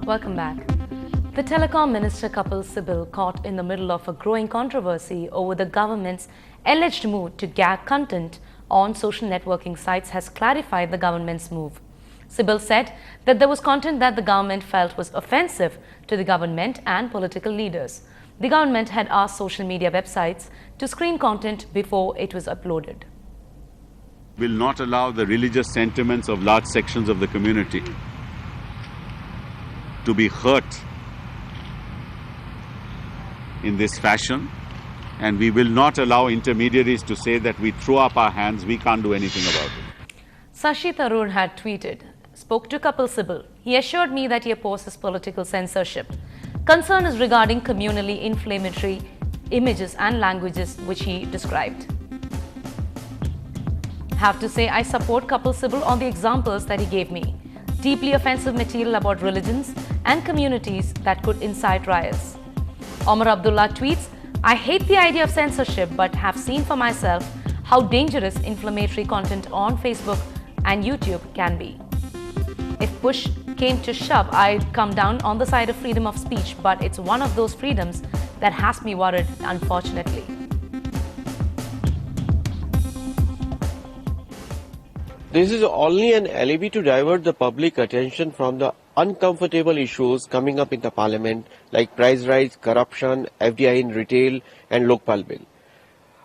Welcome back. The telecom minister Kapil Sibal, caught in the middle of a growing controversy over the government's alleged move to gag content on social networking sites, has clarified the government's move. Sibal said that there was content that the government felt was offensive to the government and political leaders. The government had asked social media websites to screen content before it was uploaded. Will not allow the religious sentiments of large sections of the community to be hurt in this fashion, and we will not allow intermediaries to say that we throw up our hands, we can't do anything about it. Shashi Tharoor had tweeted, spoke to Kapil Sibal. He assured me that he opposes political censorship. Concern is regarding communally inflammatory images and languages which he described. Have to say I support Kapil Sibal on the examples that he gave me. Deeply offensive material about religions and communities that could incite riots. Omar Abdullah tweets, I hate the idea of censorship but have seen for myself how dangerous inflammatory content on Facebook and YouTube can be. If push came to shove, I'd come down on the side of freedom of speech, but it's one of those freedoms that has me worried, unfortunately. This is only an alibi to divert the public attention from the uncomfortable issues coming up in the parliament like price rise, corruption, FDI in retail and Lokpal bill.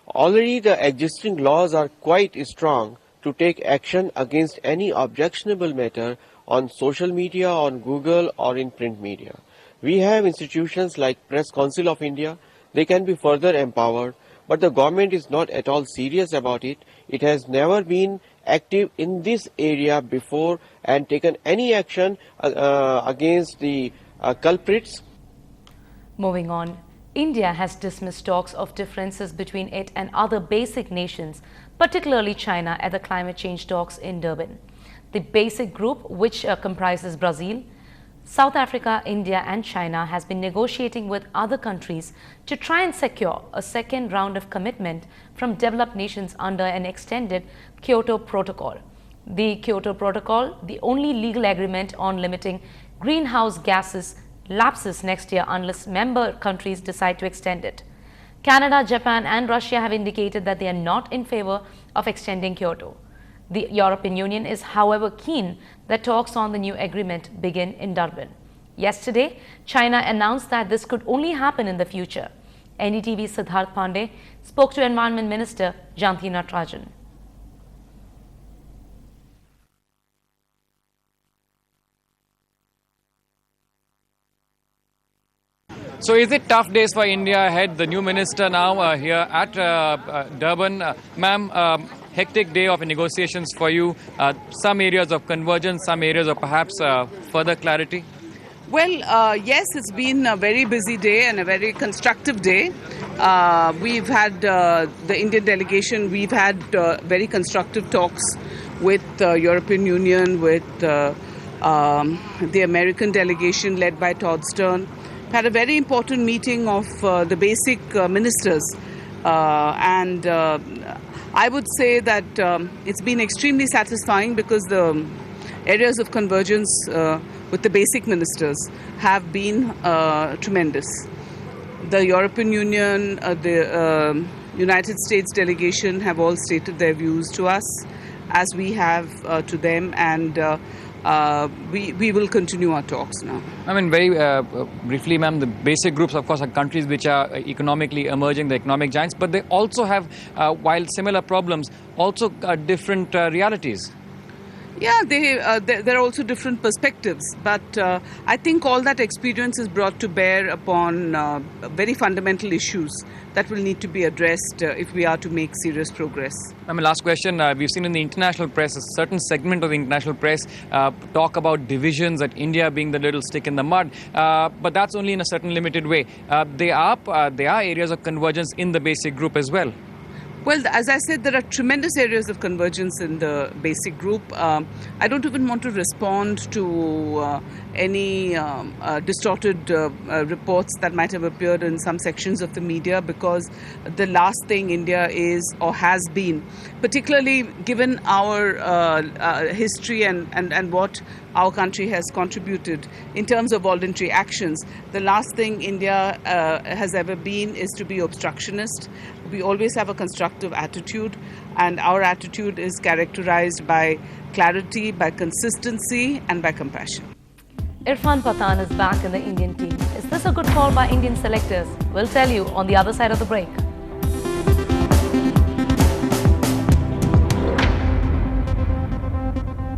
Already the existing laws are quite strong to take action against any objectionable matter on social media, on Google or in print media. We have institutions like Press Council of India. They can be further empowered, but the government is not at all serious about it. It has never been active in this area before and taken any action against the culprits. Moving on, India has dismissed talks of differences between it and other basic nations, particularly China, at the climate change talks in Durban. The BASIC group, which comprises Brazil, South Africa, India and China, has been negotiating with other countries to try and secure a second round of commitment from developed nations under an extended Kyoto Protocol. The Kyoto Protocol, the only legal agreement on limiting greenhouse gases, lapses next year unless member countries decide to extend it. Canada, Japan and Russia have indicated that they are not in favor of extending Kyoto. The European Union is, however, keen that talks on the new agreement begin in Durban. Yesterday, China announced that this could only happen in the future. NDTV's Siddharth Pandey spoke to Environment Minister Jayanti Natarajan. So is it tough days for India ahead? The new minister now here at Durban. Ma'am, hectic day of negotiations for you. Some areas of convergence, some areas of perhaps further clarity? Well, yes, it's been a very busy day and a very constructive day. We've had the Indian delegation, we've had very constructive talks with the European Union, with the American delegation led by Todd Stern. Had a very important meeting of the BASIC ministers, and I would say that it's been extremely satisfying because the areas of convergence with the BASIC ministers have been tremendous. The European Union, the United States delegation have all stated their views to us, as we have to them, and we will continue our talks now. I mean, very briefly, ma'am, the BASIC groups, of course, are countries which are economically emerging, the economic giants, but they also have, while similar problems, also different realities. Yeah, there are also different perspectives, but I think all that experience is brought to bear upon very fundamental issues that will need to be addressed if we are to make serious progress. I mean, last question. We've seen in the international press, a certain segment of the international press talk about divisions, that India being the little stick in the mud, but that's only in a certain limited way. There are areas of convergence in the BASIC group as well. Well, as I said, there are tremendous areas of convergence in the BASIC group. I don't even want to respond to any distorted reports that might have appeared in some sections of the media, because the last thing India is or has been, particularly given our history and what our country has contributed in terms of voluntary actions, the last thing India has ever been is to be obstructionist. We always have a constructive attitude, and our attitude is characterized by clarity, by consistency, and by compassion. Irfan Pathan is back in the Indian team. Is this a good call by Indian selectors? We'll tell you on the other side of the break.